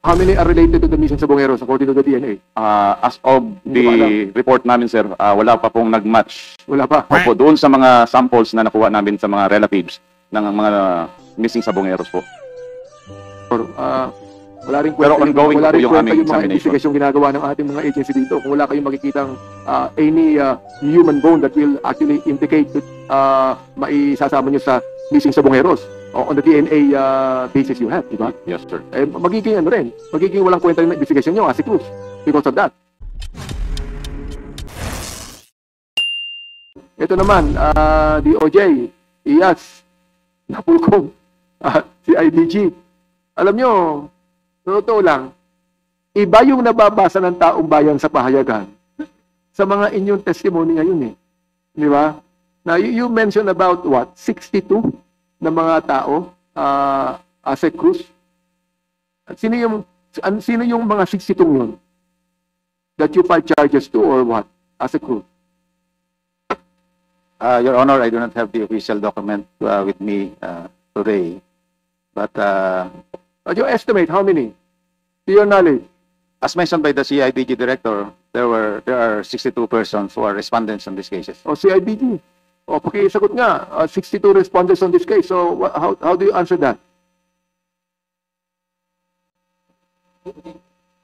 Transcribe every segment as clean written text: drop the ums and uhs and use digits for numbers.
How many are related to the missing Sabongeros according to the DNA? As of the report namin, sir, wala pa pong nag-match. Wala pa. Opo, doon sa mga samples na nakuha namin sa mga relatives ng mga missing Sabongeros po. Or, wala rin Pero ongoing wala po rin yung kwenta aming yung mga examination. investigation ginagawa ng ating mga agency dito. Kung wala kayong makikitang any human bone that will actually indicate maisasama nyo sa missing Sabongeros on the DNA basis you have, di ba? Yes, sir. Magiging ano rin, magiging walang kwenta yung investigation nyo, si Cruz, because of that. Ito naman, DOJ, IAS, Napulcom, CIDG. Alam nyo, totoo lang, iba yung nababasa ng taong bayan sa pahayagan sa mga inyong testimony ngayon eh. Di ba? Now, you mentioned about what? 62 na mga tao as a Cruz. At sino yung mga 62 yun that you filed charges to or what as a Cruz? Your Honor, I do not have the official document with me today. But you estimate how many? To your knowledge? as mentioned by the CIDG director, there are 62 persons who are respondents on these cases. O CIDG. O pakisagot nga, 62 respondents on this case. So how do you answer that?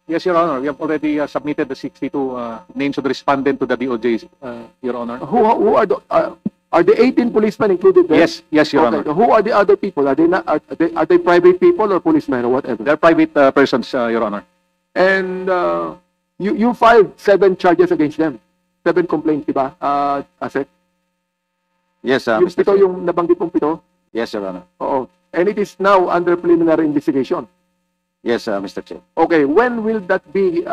Yes, Your Honor. We have already submitted the 62 names of the respondent to the DOJ, Your Honor. Who are the 18 policemen included there? Yes, yes, Your Honor. Who are the other people? Are they private people or policemen or whatever? They're private persons, Your Honor. And you filed 7 charges against them. 7 complaints, di ba? Asek? Yes, Yung Mr. pito, Chair. yung nabanggit mong pito? Yes, Your Honor. Oo. And it is now under preliminary investigation. Yes, Mr. Chair. Okay, when will that be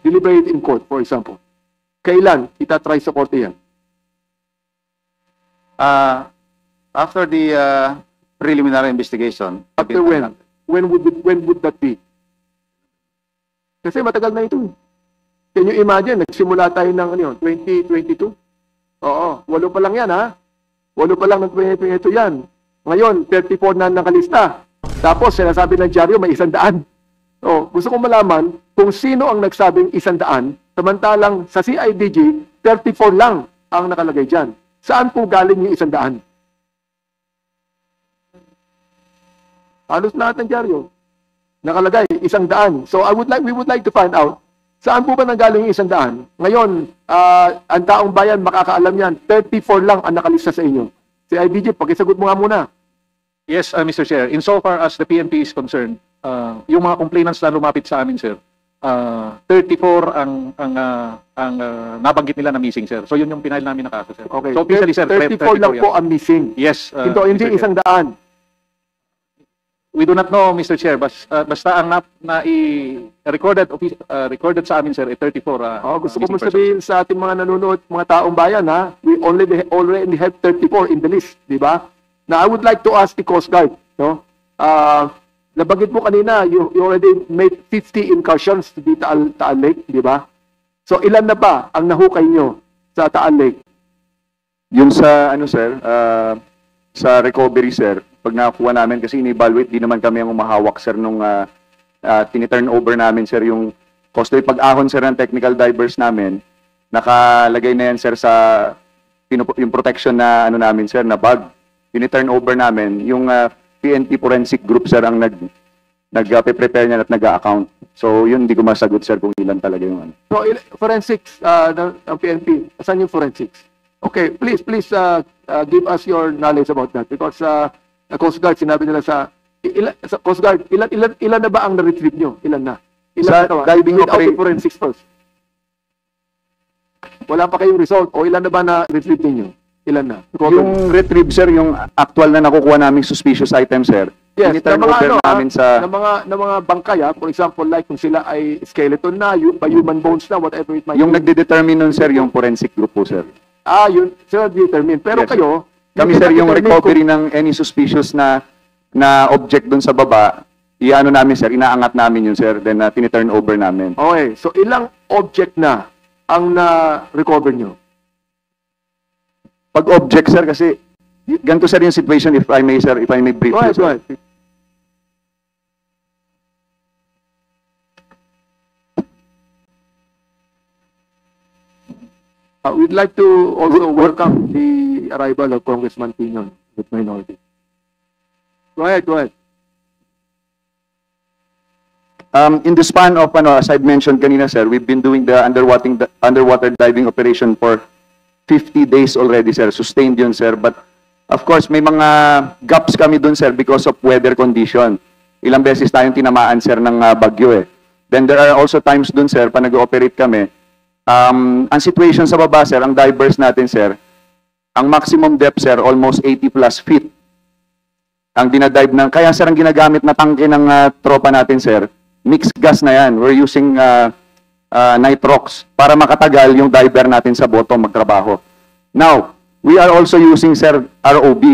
deliberated in court, for example? Kailan itatry sa korte yan? After the preliminary investigation. After when? When would that be? Kasi matagal na ito. Can you imagine, nagsimula tayo ng 2022? Oo, 8 pa lang yan ha. 8 pa lang ng 2022 yan. Ngayon, 34 na nakalista. Tapos, sinasabi ng dyaryo, may 100. Oh, gusto kong malaman kung sino ang nagsabing 100, samantalang sa CIDG, 34 lang ang nakalagay dyan. Saan po galing yung 100? Halos lahat ng dyaryo nakalagay 100. So we would like to find out saan po ba nanggaling yung 100? Ngayon, ang taong bayan makakaalam yan, 34 lang ang nakalista sa inyo. Si IBG, pakisagot mo nga muna. Yes, Mr. Chair. Insofar as the PNP is concerned, yung mga complainants na lumapit sa amin, sir, 34 ang nabanggit nila na missing, sir. So yun yung pinahil namin na kaso, sir. Okay. So officially, sir, 34 lang po ang missing. Yes. Hindi Mr. Chair. 100. We do not know, Mr. Chair. Basta ang recorded sa amin, sir, 34. Gusto ko sabihin sa ating mga nanonood, mga taong bayan, ha? We already have 34 in the list, di ba? Now, I would like to ask the Coast Guard, no? Nabanggit mo kanina, you already made 50 incursions to the Taal Lake, di ba? So, ilan na ba ang nahukay nyo sa Taal Lake? Yung sa, sir, sa recovery, sir, pag nakuha namin, kasi ini-evaluate, di naman kami ang umahawak, sir, nung tini-turn over namin, sir, yung custody pag-ahon, sir, ng technical divers namin, nakalagay na yan, sir, sa yung protection na, namin, sir, na bag. Tini-turn over namin, yung PNP Forensic Group, sir, ang nag-prepare niyan at nag-account. So, yun, hindi ko masagot, sir, kung ilan talaga yung So, forensics ng PNP, saan yung forensics? Okay, please give us your knowledge about that because Coast Guard, sinabi nila sa Coast Guard, ilan na ba ang na-retrieve nyo? Ilan na? Sa diving without the forensics first. Wala pa kayong result o ilan na ba na-retrieve ninyo? Ilan na? Yung retrieve, sir, yung actual na nakukuha naming suspicious item, sir. Yes, Tini-turn over namin sa ng mga bangkay, for example, like kung sila ay skeleton na, human bones na, whatever it might yung be. nagde-determine nun, sir, yung forensic group po, sir. Yun, sir, determine. Pero Yes, kayo, Kami, sir, yung recovery ng any suspicious na object dun sa baba, iano namin, sir, inaangat namin yun, sir, then tini-turn over namin. Okay, so ilang object na ang na-recover nyo? Pag object, sir, kasi ganito, sir, yung situation, if I may, sir, if I may brief Go you, ahead, sir. go ahead. We'd like to also welcome the arrival of Congressman Pinon with minority. Go ahead, go ahead. In the span of, as I've mentioned kanina, sir, we've been doing the underwater diving operation for 50 days already, sir. Sustained yun, sir. But, of course, may mga gaps kami dun, sir, because of weather condition. Ilang beses tayong tinamaan, sir, ng bagyo, eh. Then there are also times dun, sir, pa nag-ooperate kami. Ang situation sa baba, sir, ang divers natin, sir, ang maximum depth, sir, almost 80 plus feet. Ang dinadive ng, kaya, sir, ang ginagamit na tangke ng tropa natin, sir, mixed gas na yan. We're using nitrox para makatagal yung diver natin sa bottom magtrabaho. Now, we are also using, sir, ROB.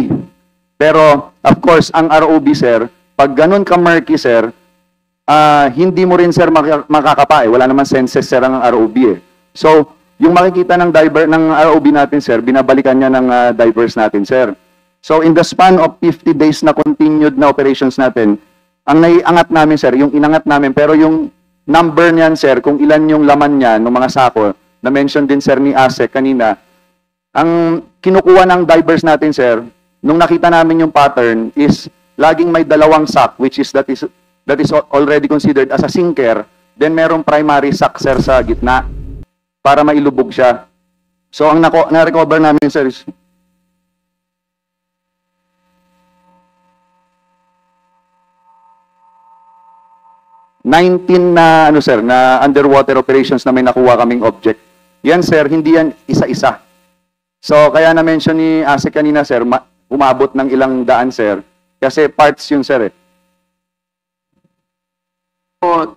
Pero, of course, ang ROB, sir, pag ganun ka-murky, sir, hindi mo rin, sir, makakapa. Wala naman senses, sir, ang ROB. So, yung makikita ng diver ng ROB natin, sir, binabalikan niya ng divers natin, sir. So, in the span of 50 days na continued na operations natin, ang naiangat namin, sir, yung inangat namin, pero yung number niyan, sir, kung ilan yung laman niya ng mga sako, na-mention din, sir, ni Asek kanina, ang kinukuha ng divers natin, sir, nung nakita namin yung pattern is laging may dalawang sack, which is that is already considered as a sinker, then merong primary sack, sir, sa gitna para mailubog siya. So, ang na-recover namin, sir, is 19 na sir, na underwater operations na may nakuha kaming object. Yan, sir, hindi yan isa-isa. So kaya na-mention ni Ase kanina, sir, umabot ng ilang daan, sir, kasi parts yun, sir, eh.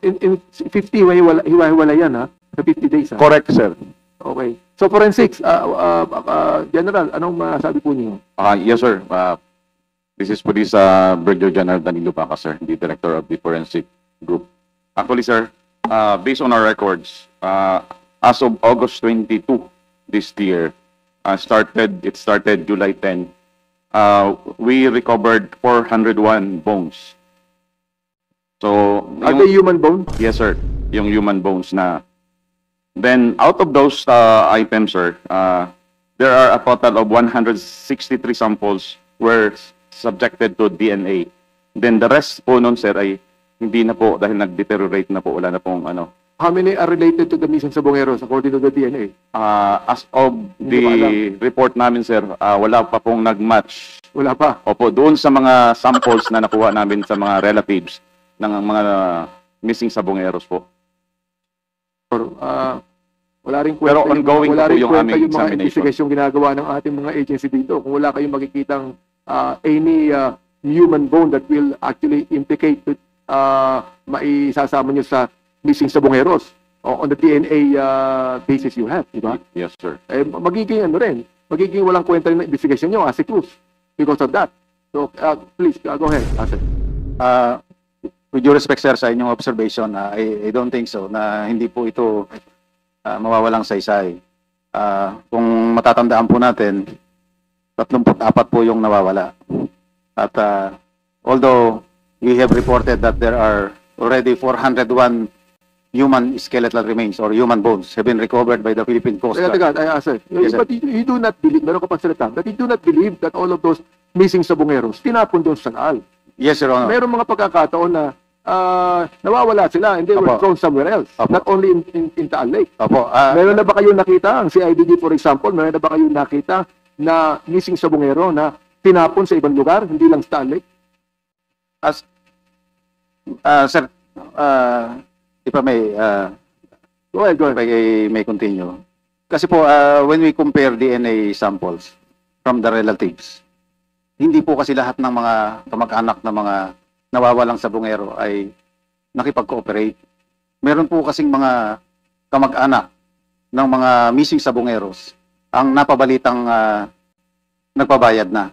In 50, hiwa-hiwala yan, ha? Sa 50 days, ha? Correct, sir. Okay. So forensics, General, anong masabi po niyo? Yes, sir. This is Police Brigadier General Danilo Paca, sir, the Director of the Forensic Group. Actually, sir, based on our records, as of August 22 this year, it started July 10, we recovered 401 bones. So, Are they human bone? yes, sir, yung human bones na. Then, out of those items, sir, there are a total of 163 samples were subjected to DNA. Then, the rest po nun, sir, ay hindi na po dahil nag-deteriorate na po, wala na pong ano. How many are related to the missing Sabongeros according to the DNA? As of Hindi pa the report namin, sir, wala pa pong nag-match. Wala pa. Opo, doon sa mga samples na nakuha namin sa mga relatives ng mga missing Sabongeros po. Or, wala rin Pero ongoing wala po rin yung kwenta aming yung mga examination. investigation ginagawa ng ating mga agency dito. Kung wala kayong makikitang any human bone that will actually implicate maisasama nyo sa missing Sabongeros on the DNA basis you have, di ba? Yes, sir. Eh, magiging ano rin, magiging walang kwenta rin ng investigation nyo as a clues because of that. So, please, go ahead, Asset. With due respect, sir, sa inyong observation, I don't think so na hindi po ito mawawalang saysay. Kung matatandaan po natin, 34 po yung nawawala. At although we have reported that there are already 401 human skeletal remains or human bones have been recovered by the Philippine Coast Guard. Teka, Asset. Yes, sir. But you do not believe, meron ka pang salita, that you do not believe that all of those missing Sabongeros tinapon doon sa Naal. Yes, Your Honor. Mayroong mga pagkakataon na nawawala sila and they were Opo. thrown somewhere else, Opo. not only in Taal Lake. Opo. Meron na ba kayo nakita, ang CIDG for example, meron na ba kayo nakita na missing Sabongero na tinapon sa ibang lugar, hindi lang sa Taal Lake? Sir, if I may, Go ahead, go if ahead. I may continue. Kasi po, when we compare DNA samples from the relatives, hindi po kasi lahat ng mga kamag-anak na mga nawawalang sabongero ay nakipag-cooperate. Meron po kasing mga kamag-anak ng mga missing sabongeros ang napabalitang nagpabayad na.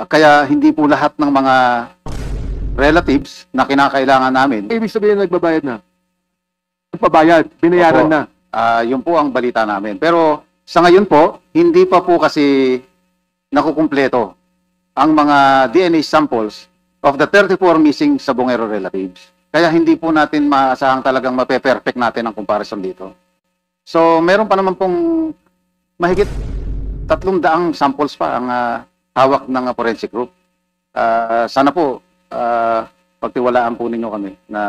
Kaya hindi po lahat ng mga relatives na kinakailangan namin, Ibig sabihin nagbabayad na. Nagpabayad, binayaran Opo. na. yun po ang balita namin. Pero sa ngayon po, hindi pa po kasi nakukumpleto ang mga DNA samples of the 34 missing sabongero relatives. Kaya hindi po natin maasahang talagang mape-perfect natin ang comparison dito. So, meron pa naman pong mahigit 300 samples pa ang hawak ng forensic group. Sana po, pagtiwalaan po ninyo kami na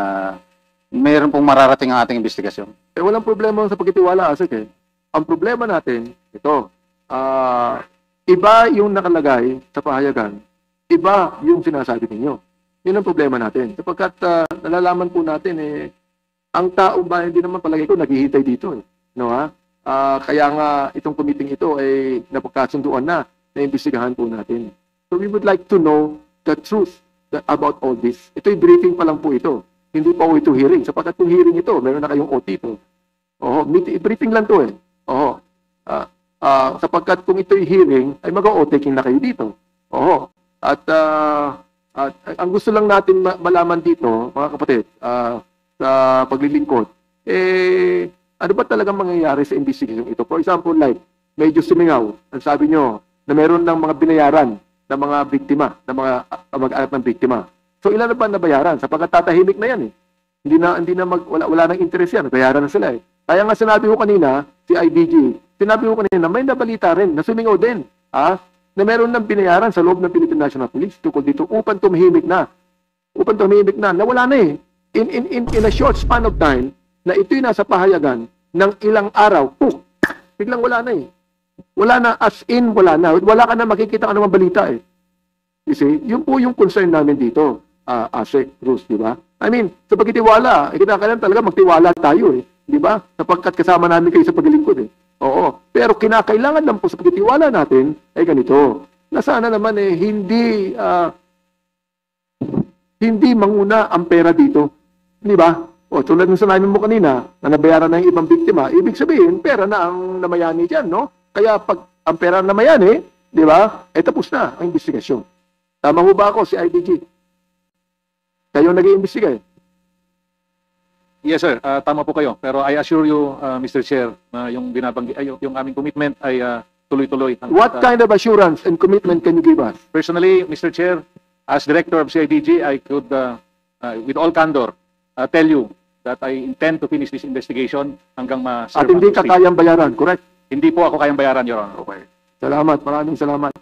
mayroon pong mararating ang ating investigasyon. Walang problema sa pagkitiwala, Asik eh. Ang problema natin, ito, iba yung nakalagay sa pahayagan, iba yung sinasabi ninyo. Yun ang problema natin. Sapagkat nalalaman po natin, ang taong bayan din naman palagi ko naghihintay dito. No, ha? Kaya nga itong committee ito ay napagkasunduan na imbestigahan po natin. So we would like to know the truth about all this. Ito'y briefing pa lang po ito. Hindi pa po ito hearing. Sapagkat kung hearing ito, meron na kayong OT po. Briefing lang to eh. Sapagkat kung ito'y hearing, ay mag-o-taking na kayo dito. At ang gusto lang natin malaman dito, mga kapatid, sa paglilingkod, ano ba talagang mangyayari sa investigation ito? For example, like, medyo sumingaw, ang sabi nyo, na meron ng mga binayaran ng mga biktima, ng mga mag-anak ng biktima. So ilan na ba nabayaran? Sapagkat tatahimik na yan eh. Wala nang interest yan. Bayaran na sila eh. Kaya nga sinabi ko kanina, si IDG, sinabi ko kanina, may nabalita rin, na sumingaw din, na meron ng binayaran sa loob ng Philippine National Police tukol dito upang tumahimik na. Nawala na eh. In a short span of time, na ito'y nasa pahayagan ng ilang araw, biglang wala na eh. Wala na, as in, wala na. Wala ka na makikita anumang balita eh. You see, yun po yung concern namin dito. Asik, Bruce, di ba? I mean, sa pagkitiwala, kinakailangan talaga magtiwala tayo eh. Di ba? Sapagkat kasama namin kayo sa paglilingkod eh. Oo. Pero kinakailangan lang po sa pagkitiwala natin ay ganito. Na sana naman eh, hindi manguna ang pera dito. Di ba? Tulad ng sanamin mo kanina, na nabayaran na yung ibang biktima, ibig sabihin, pera na ang namayani dyan, no? Kaya pag ang pera na namayani, di ba? Tapos na ang investigasyon. Tama ho ba ako, si IDG? Kayo nag-iimbestiga eh. Yes, sir. Tama po kayo. Pero I assure you, Mr. Chair, na yung yung aming commitment ay tuloy-tuloy. What kind of assurance and commitment can you give us? Personally, Mr. Chair, as Director of CIDG, I could, with all candor, tell you that I intend to finish this investigation hanggang At hindi ka kayang bayaran, correct? Hindi po ako kayang bayaran, Your Honor. Okay. Salamat. Maraming salamat.